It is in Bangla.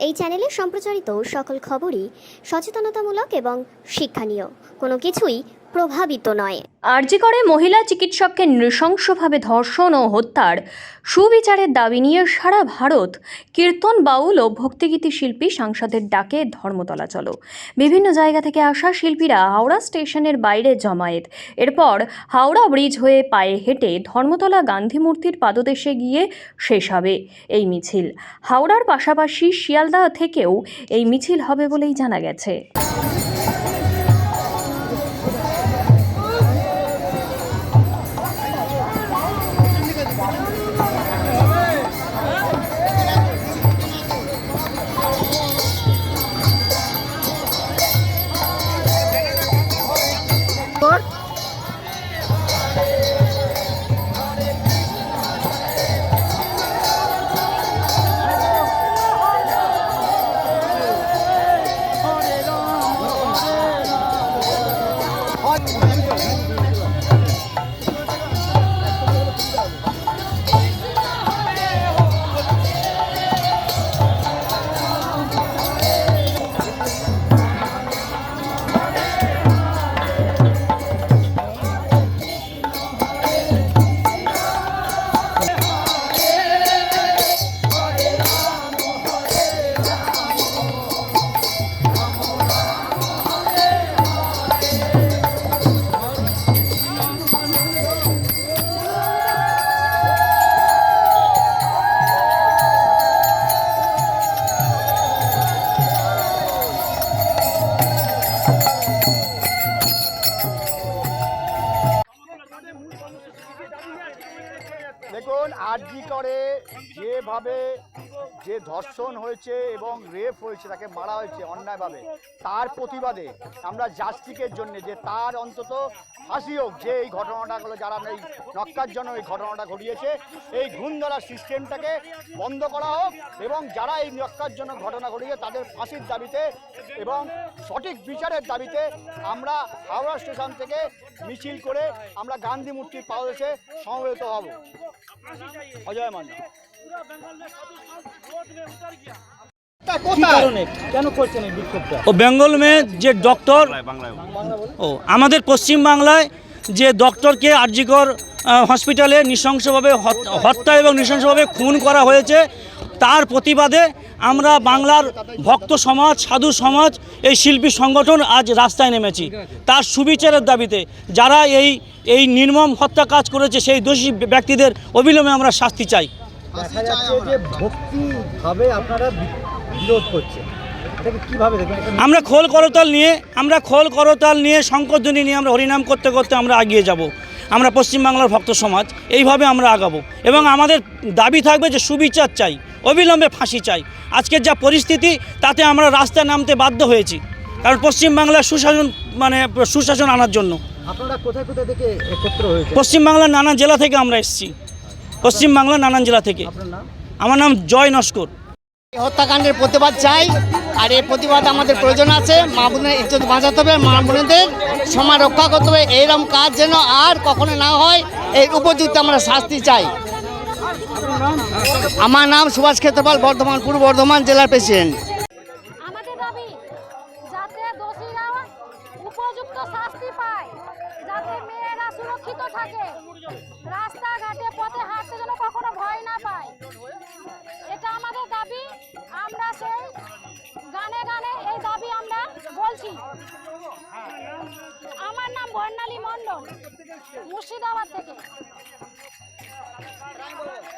এই চ্যানেলে সম্প্রচারিত সকল খবরই সচেতনতামূলক এবং শিক্ষণীয়, কোনো কিছুই প্রভাবিত নয়। আরজি করে মহিলা চিকিৎসককে নৃশংসভাবে ধর্ষণ ও হত্যার সুবিচারের দাবি নিয়ে সারা ভারত কীর্তন, বাউল ও ভক্তিগীতি শিল্পী সাংসদের ডাকে ধর্মতলা চলো। বিভিন্ন জায়গা থেকে আসা শিল্পীরা হাওড়া স্টেশনের বাইরে জমায়েত। এরপর হাওড়া ব্রিজ হয়ে পায়ে হেঁটে ধর্মতলা গান্ধী মূর্তির পাদদেশে গিয়ে শেষ হবে এই মিছিল। হাওড়ার পাশাপাশি শিয়ালদা থেকেও এই মিছিল হবে বলেই জানা গেছে। দেখুন, আরজি করে যেভাবে যে ধর্ষণ হয়েছে এবং রেপ হয়েছে, তাকে মারা হয়েছে অন্যায়ভাবে, তার প্রতিবাদে আমরা জাস্টিসের জন্য যে তার অন্তত ফাঁসি হোক, যে এই ঘটনাটাগুলো যারা এই নক্কারজনক এই ঘটনাটা ঘটিয়েছে, এই ঘুণ ধরার সিস্টেমটাকে বন্ধ করা হোক এবং যারা এই নক্কারজনক ঘটনা ঘটিয়েছে তাদের ফাঁসির দাবিতে এবং সঠিক বিচারের দাবিতে আমরা হাওড়া স্টেশন থেকে মিছিল করে আমরা গান্ধী মূর্তির পাদদেশে সমবেত হব। অজয় মান্না। বেঙ্গল में যে ডক্টর আমাদের পশ্চিমবাংলায় যে ডক্টরকে আরজিকর হসপিটালে নৃশংসভাবে হত্যা এবং নৃশংসভাবে খুন করা হয়েছে, তার প্রতিবাদে আমরা বাংলার ভক্ত সমাজ, সাধু সমাজ, এই শিল্পী সংগঠন আজ রাস্তায় নেমেছি তার সুবিচারের দাবিতে। যারা এই নির্মম হত্যা কাজ করেছে সেই দোষী ব্যক্তিদের অবিলম্বে আমরা শাস্তি চাই। দেখা যাচ্ছে যে ভক্তিভাবে আপনারা বিরোধ করছেন, এটাকে কিভাবে দেখবেন? আমরা খোল করতাল নিয়ে শঙ্করধ্বনি নিয়ে আমরা হরিনাম করতে করতে আমরা এগিয়ে যাব। আমরা পশ্চিমবাংলার ভক্ত সমাজ এইভাবে আমরা আগাবো এবং আমাদের দাবি থাকবে যে সুবিচার চাই, অবিলম্বে ফাঁসি চাই। আজকের যা পরিস্থিতি তাতে আমরা রাস্তায় নামতে বাধ্য হয়েছি, কারণ পশ্চিমবাংলার সুশাসন আনার জন্য। আপনারা কোথায় কোথায় থেকে একত্র হয়েছে? পশ্চিমবাংলার নানান জেলা থেকে আমরা এসেছি, পশ্চিমবাংলার নানান জেলা থেকে। আপনার নাম? আমার নাম জয় নস্কর। হত্যাকাণ্ডের প্রতিবাদ চাই, আর এই প্রতিবাদ আমাদের প্রয়োজন আছে। মা বোনের ইজ্জত বাঁচাতে হবে, মা বোনেদের সমাজ রক্ষা করতে হবে। এইরকম কাজ যেন আর কখনো না হয়, এই উপযুক্ত আমরা শাস্তি চাই। আমার নাম সুভাষ ক্ষেত্রপাল, বর্ধমান পূর্ব বর্ধমান জেলার প্রেসিডেন্ট। আমাদের দাবি যাতে দোষীরা উপযুক্ত শাস্তি পায়, যাতে মেয়েরা সুরক্ষিত থাকে, রাস্তাঘাটে পথে হাঁটতে যেন কখনো ভয় না পায়, এটা আমাদের দাবি। আমরা সেই গানে গানে এই দাবি আমরা বলছি। আমার নাম বর্ণালী মণ্ডল, মুর্শিদাবাদ থেকে।